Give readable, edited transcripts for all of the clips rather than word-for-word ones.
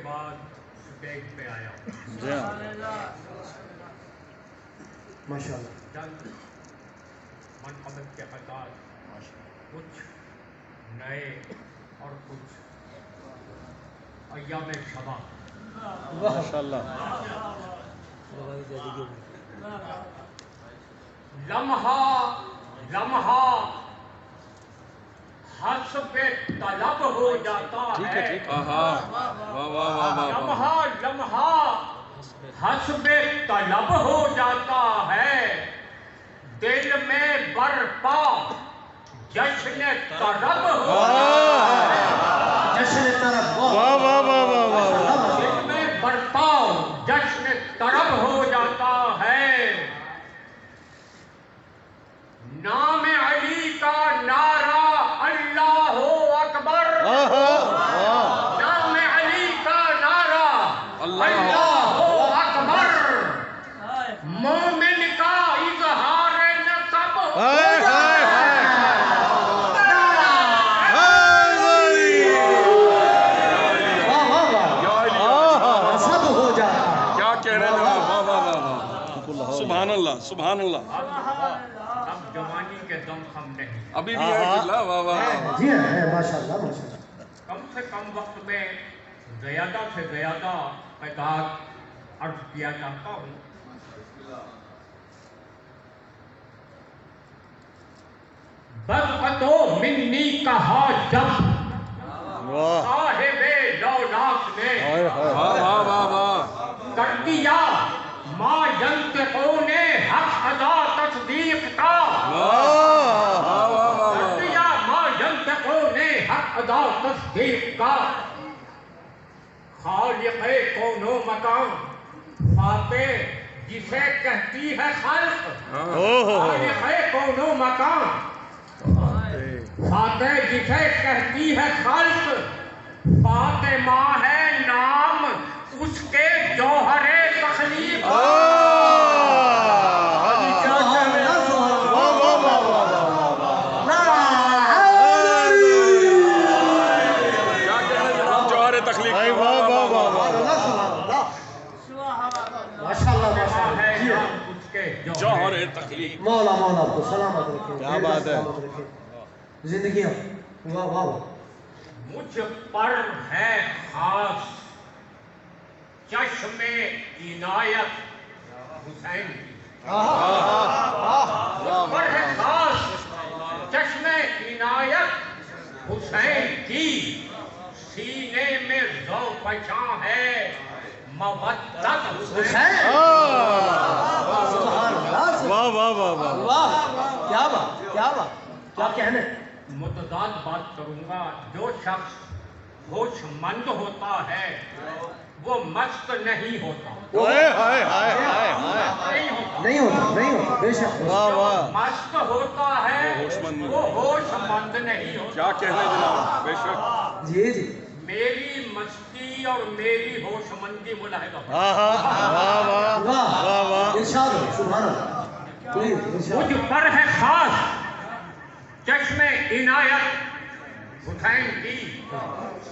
بعد اسٹیج پہ آیا ماشاءاللہ چند منقبت کے خطات کچھ نئے اور کچھ ایام شبا ماشاءاللہ لمحہ حسب طلب ہو جاتا ہے لمحہ حسب طلب ہو جاتا ہے دل میں برپا جشن طرب ہو جشن طرب دل میں برپا جشن طرب ہو جاتا ہے نام علی کا نعرہ اللہ اکبر نام علی کا نعرہ اللہ اکبر مومن کا اظہار نسب سب ہو جاتا کیا کہہ رہے ہیں سبحان اللہ سبحان اللہ اب جوانی کے دم خم نہیں ابھی بھی ہے اللہ واہ واہ جی ہے ماشاءاللہ ماشاءاللہ کم سے کم وقت میں زیادہ سے زیادہ قطعات عرض کیا جاتا ہوں بدعتو منی کہا جب صاحب لولاک نے واہ واہ واہ واہ کر دیا ما ینطقون حق ادا تصدیق کا کر دیا ما ینطقون حق ادا تصدیق کا خالق کون و مکان فاتح جسے کہتی ہے خلق خالق کون و مکان فاتح جسے کہتی ہے خلق فاطمہ ہے نام اس کے جوہر تخلیق جوہر تخلیق جوہر تخلیق مولا آپ کو سلامت رکھے کیا بات ہے زندگیاں واہ واہ مجھ پر ہے خاص چشم عنایت حسین کی مجھ پر ہے خاص چشم عنایت حسین کی سینے میں ذوق پہچان ہے مودت حسین سبحان اللہ واہ واہ واہ واہ واہ کیا بات کیا کہنے متضاد بات کروں گا جو شخص ہوش مند ہوتا ہے وہ مست نہیں ہوتا نہیں ہوتا بے شک واہ واہ مست ہوتا ہے وہ ہوش مند نہیں ہوتا کیا کہنے جناب بے شک جی میری مستی اور میری ہوش مندی ملاحظہ واہ واہ واہ واہ واہ ارشاد ہو سبحان اللہ پلیز ارشاد مجھ پر ہے خاص چشم عنایت حسین کی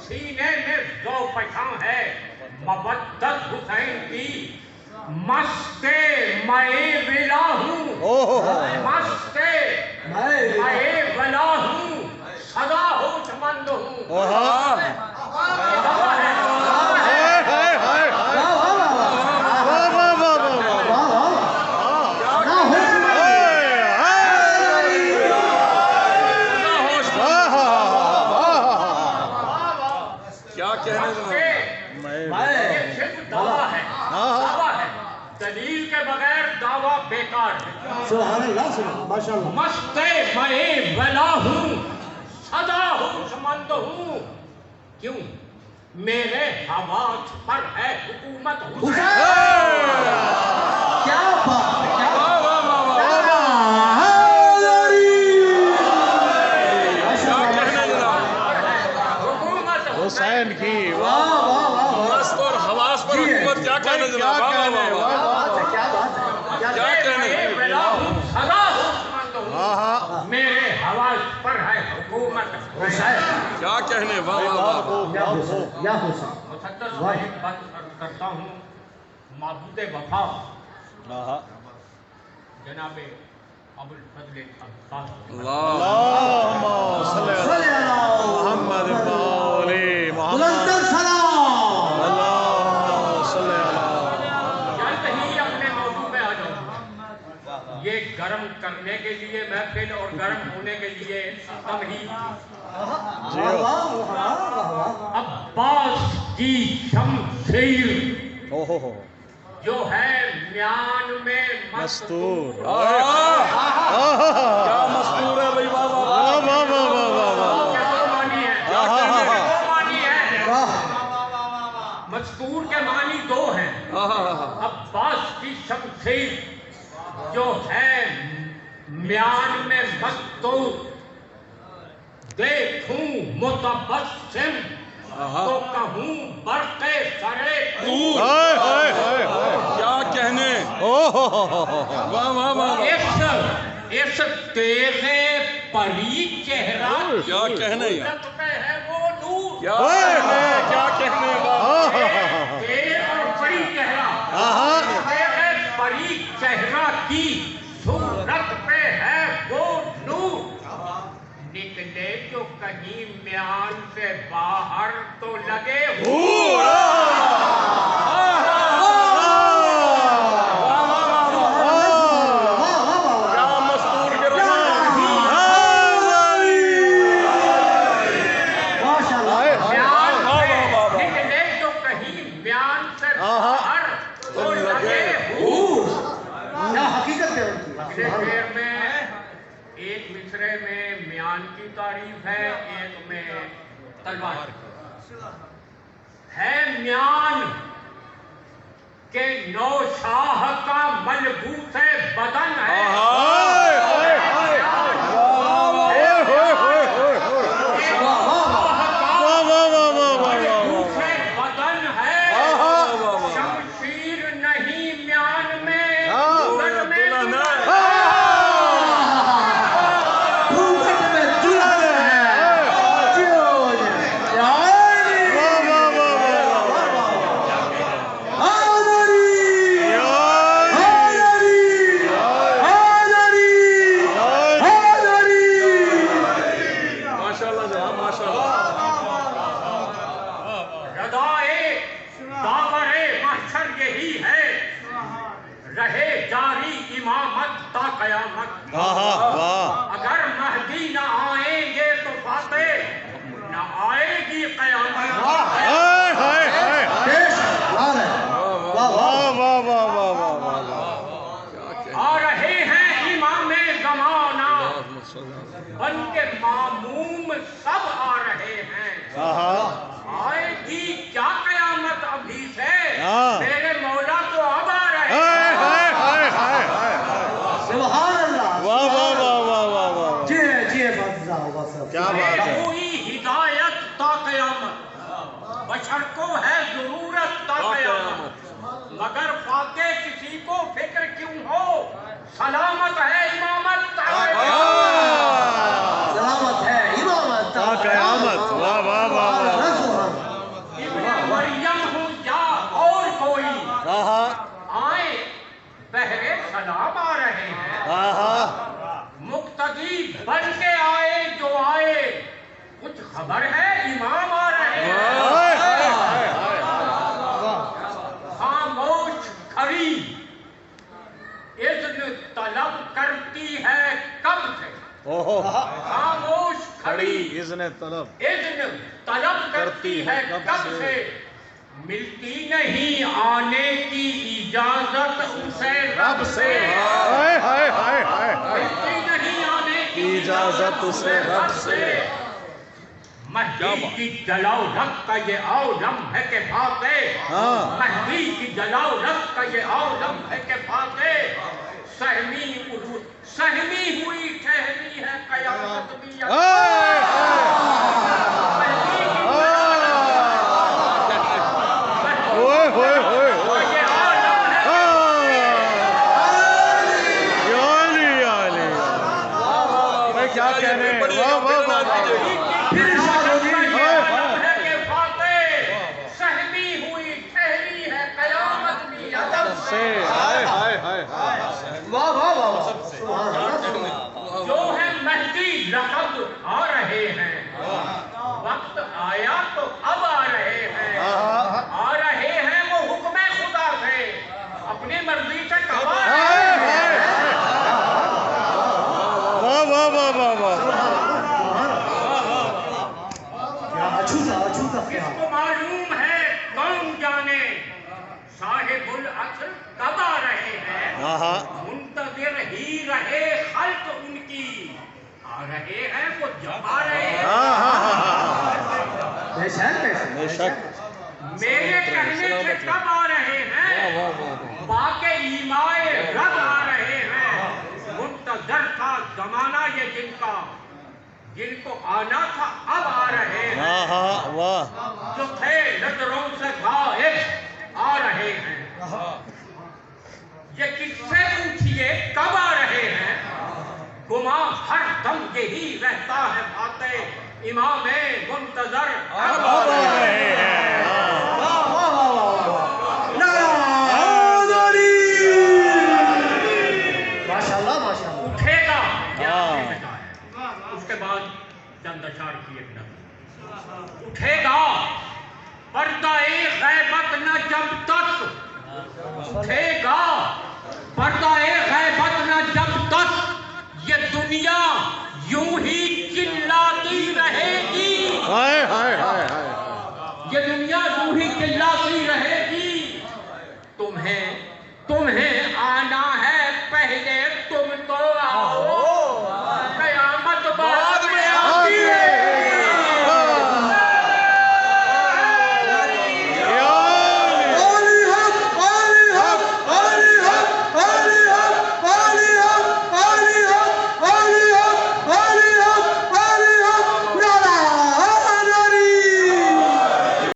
سینے میں ذوق پہچان ہے مودت حسین کی مست میں ولا ہوں مست میں ولا ہوں سدا ہوش مند ہوں دلیل کے بغیر دعویٰ بیکار ہے سبحان اللہ ماشاءاللہ مست میں ولا ہوں سدا ہوش مند ہوں کیوں میرے حواس پر ہے حکومت حسین کیا بات حسین کی مست اور حواس پر حکومت کیا کہنے جناب کیا بات ہے کیا کہنے میرے حواس پر ہے حکومت کیا کہنے واہ واہ واہ یا حسین मुक़द्दस में बात करता हूँ माबूद वफा जनाबे अबुल फजल अब्बास अल्लाहुम्मा सल्ली अला मुहम्मद व आले मुहम्मद अल्लाहुम्मा सल्ली अला जल्द ही अपने मौजू में आ जाऊँ। ये गर्म करने के लिए महफिल और गर्म होने के लिए तमहीद अब्बास की शमशीर जो है म्यान में मस्तूर। क्या मस्तूर है भाई, वाह वाह वाह वाह वाह वाह वाह। मस्तूर के मानी दो हैं। अब्बास की शमशीर जो है म्यान में मस्तूर। देखूं मुतबस्सिम तो कहूं बरक़े सरे दूर। क्या कहने, वाह वाह वाह। इस तेज़े परी चेहरा क्या कहने यार, पे है वो नूर। क्या कहने, तेज़ और परी चेहरा, तेज़े परी चेहरा की सूरत पे है वो नूर। निकले जो कहीं म्यान से बाहर तो लगे निकले जो कहीं म्यान से बाहर तो लगे क्या हकीकत है उनकी। अगले शेर में एक मिसरे में म्यान की तारीफ है, एक में तलवार है। म्यान के नौ शाह का मलबूस बदन है। मलबूस बदन है। शमशीर नहीं म्यान में रहे जारी इमामत ता कयामत। अगर महदी न आएंगे तो फातेह न आएगी कयामत। आ रहे हैं इमामे ज़माना बन के मामूम सब आ रहे हैं। आएगी क्या कयामत अभी से, मेरे मौला तो अब आ रहे हैं। क्या बात है। कोई हिदायत ता कयामत, बशर को है जरूरत ता कयामत। मगर फाके किसी को फिक्र क्यों हो, सलामत है इमामत ता सलामत है इमामत ता कयामत। वाह वाह वाह इब्ने मरियम हूँ या और कोई आए बहरे सलाम आ रहे हैं। मुक्तदी बन के आए जो आए, कुछ खबर है इमाम आ रहे हैं। खामोश खड़ी इज़्न तलब करती है कब से। खामोश खड़ी इज़्न तलब करती है कब से। मिलती नहीं आने की इजाजत उसे रब से। मिलती नहीं आने की इजाजत उसे रब से। महदी की जलाओ रब का ये आलम है के फातेह। महदी की जलाओ रब का ये आलम है के फातेह। सहमी हुई ठहरी है कयामत भी। क्या कहने, वाह वाह वाह। सहमी से हाय हाय हाय हाय वाह वाह वाह वाह सुभान अल्लाह जो है महदी लक़द आ रहे हैं, वक्त आया तो अब आ रहे हैं, आ रहे हैं वो हुक्म खुदा से, अपनी मर्जी से कब आ रहे हैं। वाह वाह वाह वाह वाह क्या अछूता अछूता क्या किसको मालूम है कौन जाने साहिबुल असर कब आ रहे हैं, मुंतज़िर ही रहे खल्क उनकी, आ रहे हैं वो जब आ रहे हैं। बेशक मेरे कहने से कब आ रहे हैं, बाके ईमाए रब आ रहे हैं, मुंतज़र था जमाना ये जिनका, जिनको आना था अब आ रहे हैं, वाह जो थे नजरों से गायब आ रहे हैं। ये किससे पूछिए कब आ रहे हैं, गुमा हर दम यही रहता है बातें, इमाम मुंतज़र अब आ रहे हैं। वाह वाह वाह वाह माशाल्लाह माशाल्लाह उठेगा ये आखिरी में है। उसके बाद चंद अशार की एक नज़र उठेगा पर्दा-ए गैबत न जब तक, उठेगा पर्दा-ए गैबत न जब तक, ये दुनिया यूं ही चिल्लाती रहेगी, हाय हाय हाय हाय ये दुनिया यूं ही चिल्लाती रहेगी, तुम्हें तुम्हें